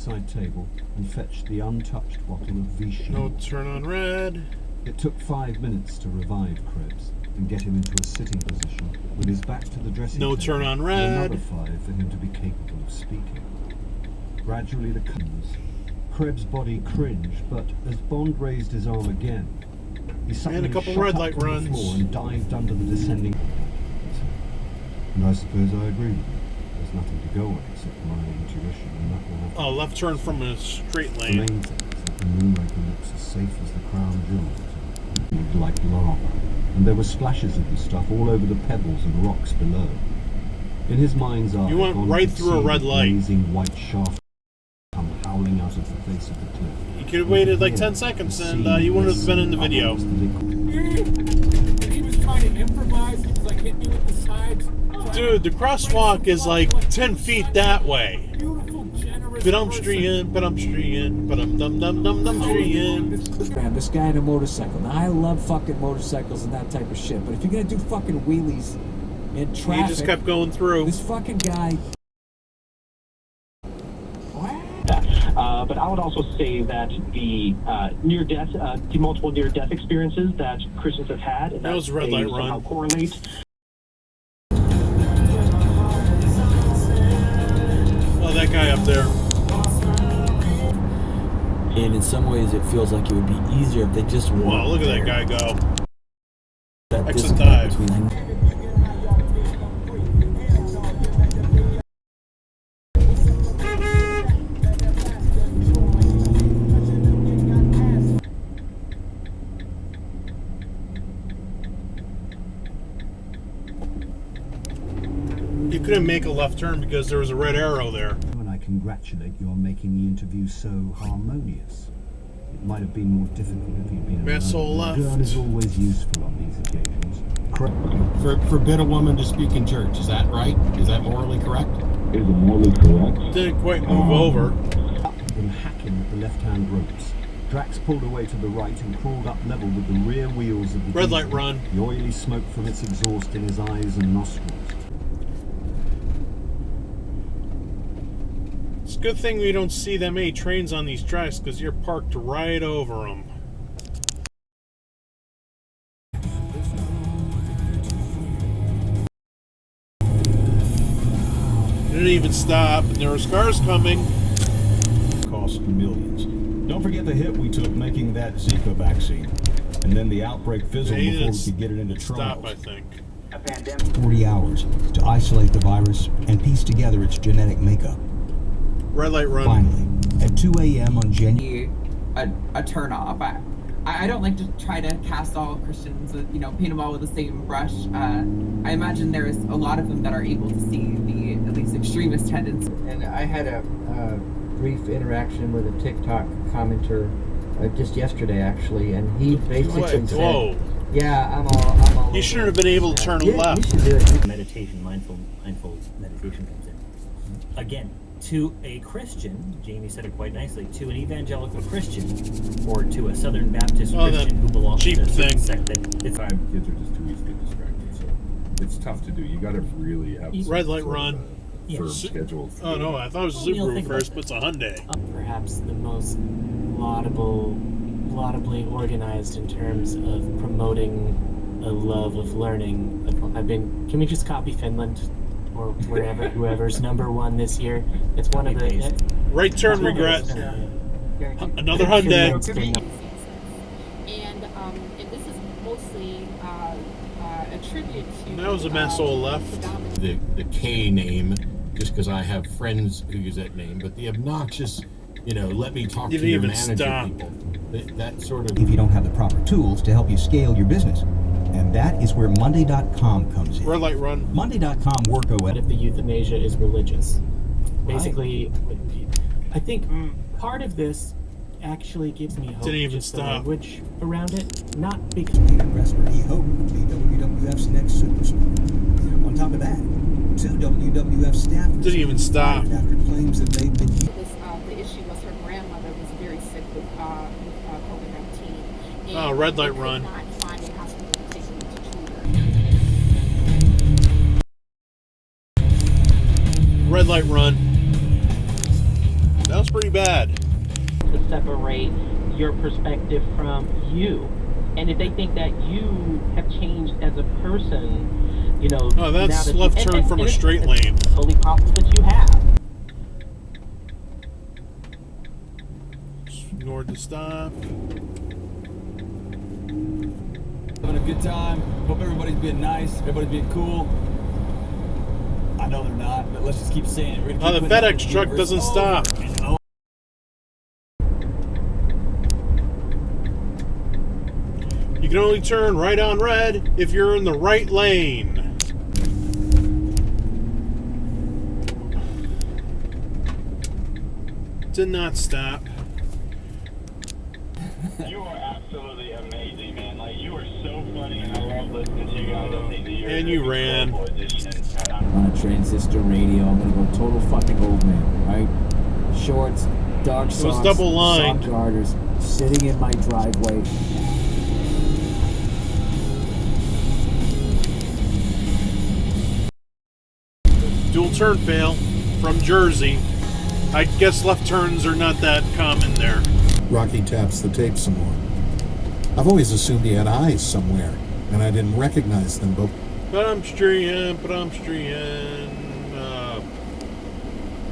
bedside table and fetched the untouched bottle of Vichy. No turn on red. It took 5 minutes to revive Krebs and get him into a sitting position with his back to the dressing table. No turn on red. And another 5 for him to be capable of speaking. Gradually the comes. Krebs' body cringed, but as Bond raised his arm again, he suddenly a couple shot red up light from runs. the floor and dived under the descending. And I suppose I agree with you. There's nothing to go on except my intuition, and that will have to... Oh, left turn from a straight The lane. main thing is that the moonraker looks as safe as the crown jewels. It looked like lava, and there were splashes of the stuff all over the pebbles and rocks below. In his mind's eye, You went Bond right could through a see red the light. blazing white shaft come howling out of the face of the cliff. You could have waited like 10 seconds and you wouldn't have been in the video. He was trying to improvise. He was like hitting me with the sides. Dude, the crosswalk is like 10 feet that way. Beautiful, generous Pedumstreeing, pedumstreeing, pedum-dum-dum-dum-dum-streeing. Man, this guy in a motorcycle. Now, I love fucking motorcycles and that type of shit, but if you're gonna do fucking wheelies in He traffic, just kept going through. this fucking guy. But I would also say that the near-death, the multiple near-death experiences that Christians have had, That was a red light somehow run. correlate. Oh, that guy up there. And in some ways, it feels like it would be easier if they just weren't Wow, look at that there. guy go. That Exit disconnect dive. between- You couldn't make a left turn because there was a red arrow there. And I congratulate you on making the interview so harmonious. It might have been more difficult if you'd been Mass alone. left. The girl is always useful on these occasions. Forbid a woman to speak in church. Is that right? Is that morally correct? Is it morally correct? Didn't quite move over. Up and hacking at the left-hand ropes. Drax pulled away to the right and crawled up level with the rear wheels of the Red diesel, light run. the oily smoke from its exhaust in his eyes and nostrils. It's a good thing we don't see that many trains on these tracks because you're parked right over them. Didn't even stop, and there was cars coming. Cost millions. Don't forget the hit we took making that Zika vaccine. And then the outbreak fizzled They before we didn't could get it into Stop, I trials. think. 40 hours to isolate the virus and piece together its genetic makeup. Red light run. Finally, at 2 a.m. on January... a turn off. I don't like to try to cast all Christians, paint them all with the same brush. I imagine there's a lot of them that are able to see the at least extremist tendencies. And I had a brief interaction with a TikTok commenter just yesterday, actually, and he basically said, Whoa. "Yeah, I'm all." You shouldn't have been able to turn Yeah, left. you should do it. Meditation, mindful meditation comes in. Again, to a Christian, Jamie said it quite nicely, to an evangelical Christian, or to a Southern Baptist Christian who belongs cheap to a certain thing. sect, that it's Kids are just too easy to get distracted, so it's tough to do. You got to really have Red light run. firm schedule. Oh no, I thought it was a Subaru first, but it's a Hyundai. Perhaps the most laudably organized in terms of promoting a love of learning. Can we just copy Finland or wherever, whoever's #1 this year? It's one of the... Right turn regret. Another Hyundai. And this is mostly attributed to... That was a mess all left. The K name, just because I have friends who use that name, but the obnoxious, let me talk You to didn't your even manager stop. people. That sort of... If you don't have the proper tools to help you scale your business. And that is where Monday.com comes in. Red light run. Monday.com work OS. If the euthanasia is religious. Basically, I think part of this actually gives me hope. Didn't even just the stop. language around it, not because... Wrestler he hoped would be WWF's next superstar. On top of that, 2 WWF staffers Didn't even stop. after claims that they've been... The issue was her grandmother was very sick with COVID-19. Oh, red light run. Not find a hospital to take her to treat her. Red light run. That Sounds pretty bad. To separate your perspective from you. And if they think that you have changed as a person, you know... Oh, that's now that left turn from a straight lane. It's totally possible that you have. Ignored the stop. Having a good time. Hope everybody's being nice. Everybody's being cool. I know they're not, but let's just keep saying it. We're gonna keep The FedEx truck doesn't stop. You can only turn right on red if you're in the right lane. Did not stop. You are absolutely amazing, man. Like, you are so funny, and I love listening to you guys. I think that you're And you ran. On a transistor radio, I'm gonna go total fucking old man, right? Shorts, dark socks, It was double lined. sock garters, sitting in my driveway. Dual turn fail from Jersey. I guess left turns are not that common there. Rocky taps the tape some more. I've always assumed he had eyes somewhere, and I didn't recognize them, but... Pedestrian.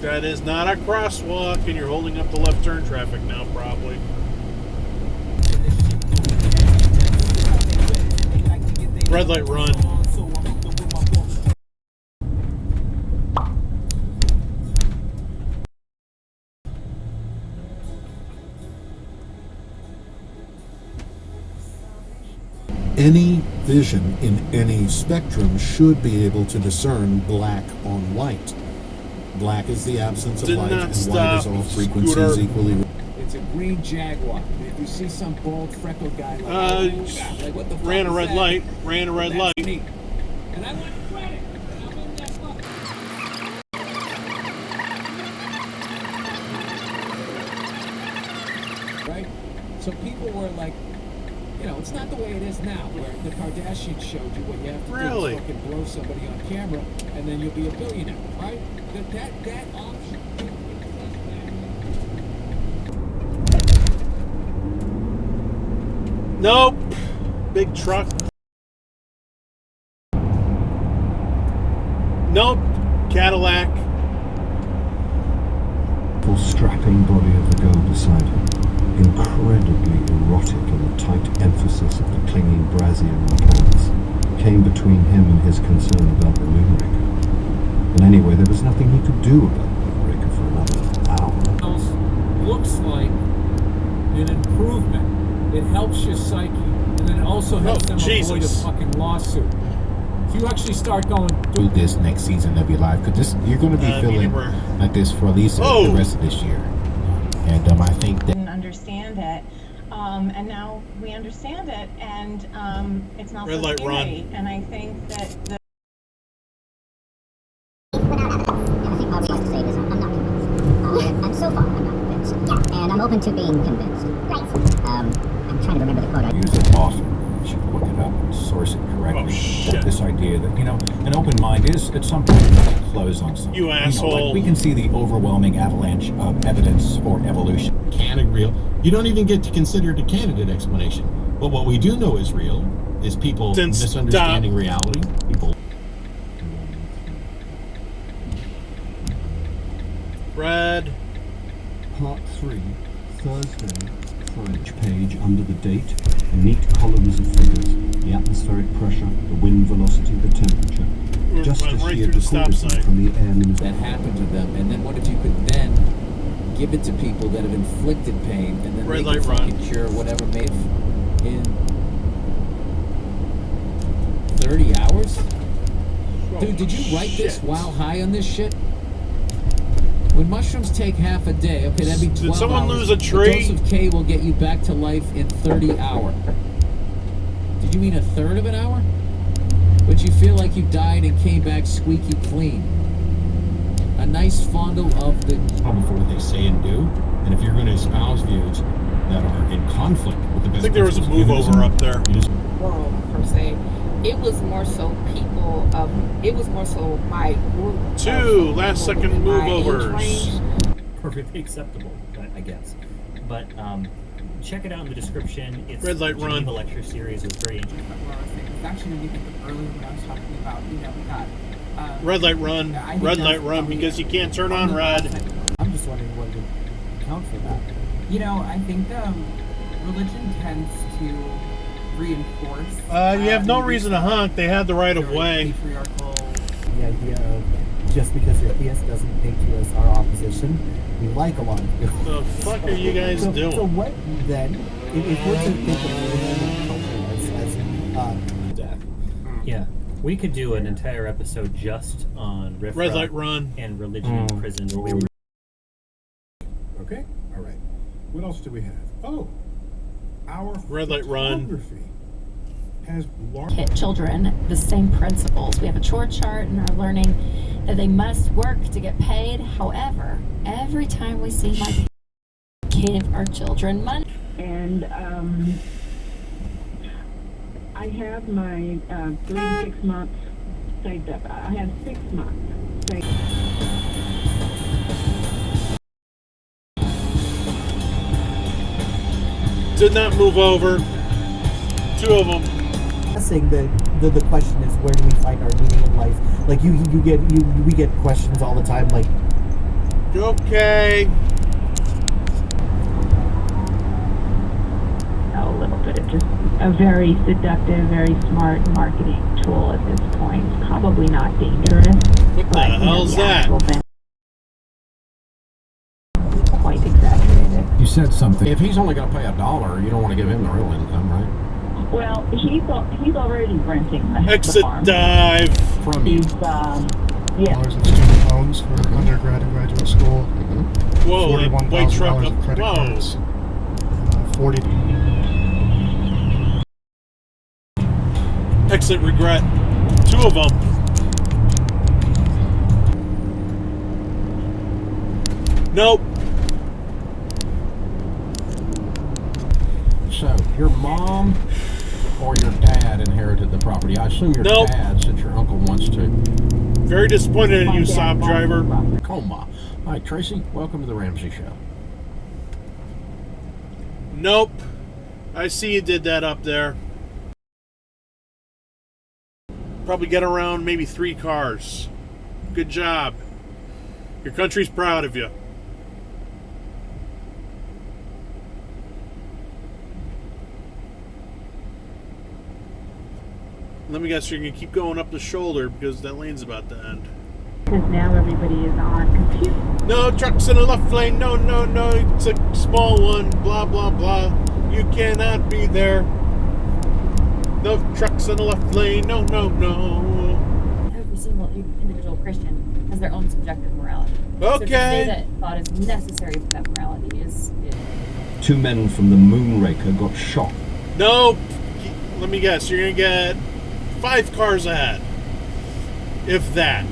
That is not a crosswalk, and you're holding up the left turn traffic now, probably. Red light run. Any vision in any spectrum should be able to discern black on white. Black is the absence of light, and white is all frequencies equally. It's a green Jaguar. If you see some bald, freckled guy like what the fuck ran a is red that? light. Ran a red That's light. me. And I want credit. I'm in that fucking... Right? So people were like, you know, it's not the way it is now, where the Kardashians showed you what you have to do is fucking blow somebody on camera, and then you'll be a billionaire, right? That option. Nope. Big truck. Nope. Cadillac. The strapping body of the girl beside her, incredibly erotic in the tight emphasis of the clinging brassiere on the pants, came between him and his concern about the moonraker. And anyway, there was nothing he could do about the moonraker for another hour. Looks like an improvement. It helps your psyche, and then it also helps them avoid a fucking lawsuit. If you actually start going through this next season of your life, because you're going to be feeling like this for at least the rest of this year. And I think that didn't understand it, and now we understand it, and it's not red so light scary. run. And I think that the I think all we have to say is I'm not convinced. And so far, I'm not convinced. Yeah. And I'm open to being convinced. Right. I'm trying to remember the quote. I use it often. You should look it up and source it correctly. This idea that, you know, an open mind is at some point close on something. You asshole. You know, like we can see the overwhelming avalanche of evidence for evolution. Candidate real. You don't even get to consider it a candidate explanation. But what we do know is real is people misunderstanding reality. People. Red. Part 3, Thursday, French page under the date, neat columns of figures, the atmospheric pressure, the wind velocity, the temperature, just as she had recorded them from the airman's... That happened to them, and then what if you could then give it to people that have inflicted pain, and then red they can light fucking cure whatever made in 30 hours? Dude, did you write this while high on this shit? When mushrooms take half a day, okay, that'd be 12 Did someone hours. lose a tree? A dose of K will get you back to life in 30 hours. Did you mean a third of an hour? But you feel like you died and came back squeaky clean. A nice fondle of the... For what they say and do, and if you're going to espouse views that are in conflict with the best... I think there was a move over up there. World, per se. It was more so people of, it was more so my group. Two last second move overs. perfectly acceptable, I guess. But check it out in the description. It's Red Light Run. The lecture series was very interesting. It's actually going to be earlier when I was talking about, we got Red Light Run. Red Light Run, because you can't turn on red. I'm just wondering what would account for that. I think religion tends to reinforce. You have no reason to honk. They had the right of way. The idea of just because you're theist doesn't make you as our opposition. We like a lot of you. The fuck are you guys doing? So what then? If we're to think of religion and culture as death. Yeah. We could do an entire episode just on Red Light Run and religion in prison. Okay, all right. What else do we have? Oh, our Red Light Run photography has hit children the same principles. We have a chore chart and are learning that they must work to get paid. However, every time we see my give our children money. And I have my 3 to 6 months saved up. I have 6 months saved up. Did not move over. 2 of them. Guessing that the question is, where do we find our meaning in life? Like we get questions all the time. Like, okay. A little bit of just a very seductive, very smart marketing tool at this point. Probably not dangerous. What the hell's that? Quite exaggerated. You said something. If he's only going to pay $1, you don't want to give him the real income, right? Well, he's already renting the Exit farm. dive from you. He's yeah. In student loans for undergrad and graduate school. Whoa, white truck $41,000 up. of credit Whoa. cards. 40. Exit regret. 2 of them. Nope. So, your mom or your dad inherited the property? I assume your dad, since your uncle wants to. Very disappointed in you, Saab driver. Coma. All right, Tracy, welcome to the Ramsey Show. Nope. I see you did that up there. Probably get around maybe 3 cars. Good job. Your country's proud of you. Let me guess, you're going to keep going up the shoulder because that lane's about to end. Because now everybody is on computer. No, trucks in the left lane. No, no, no. It's a small one. Blah, blah, blah. You cannot be there. No trucks in the left lane. No, no, no. Every single individual Christian has their own subjective morality. Okay. So to say that thought is necessary for that morality is 2 men from the Moonraker got shot. Nope. Let me guess. You're going to get 5 cars ahead. If that.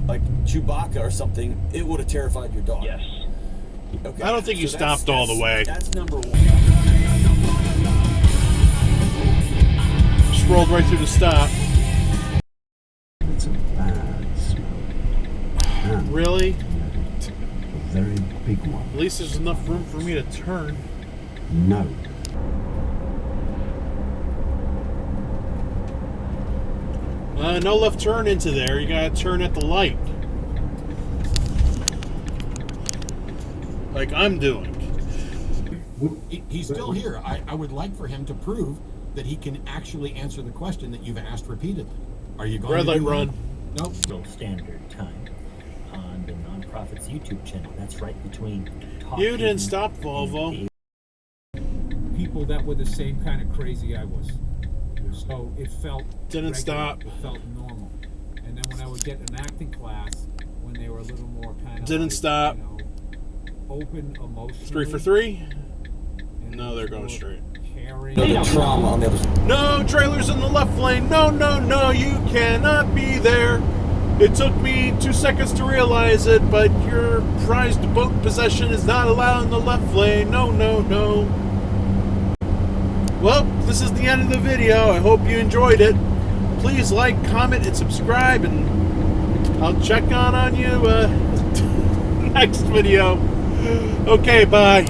Like Chewbacca or something, it would have terrified your dog. Yes. Okay. I don't think you stopped all the way. That's number 1. Just rolled right through the stop. It's a bad smell. And Really? a very big one. At least there's enough room for me to turn. No. No left turn into there. You gotta turn at the light. Like I'm doing. He's still here. I would like for him to prove that he can actually answer the question that you've asked repeatedly. Are you going Red to light do run. that? Nope. Standard time on the Nonprofits YouTube channel. That's right between talking. You didn't stop, Volvo. People that were the same kind of crazy I was. So it felt Didn't regular, stop. It felt normal. And then when I would get an acting class, when they were a little more kind of Didn't stop. You know, open emotionally. 3 for 3? No, they're going straight. Caring. The trauma on the other side. No trailers in the left lane. No, no, no. You cannot be there. It took me 2 seconds to realize it, but your prized boat possession is not allowed in the left lane. No, no, no. Well, this is the end of the video. I hope you enjoyed it. Please like, comment, and subscribe, and I'll check on you next video. Okay, bye.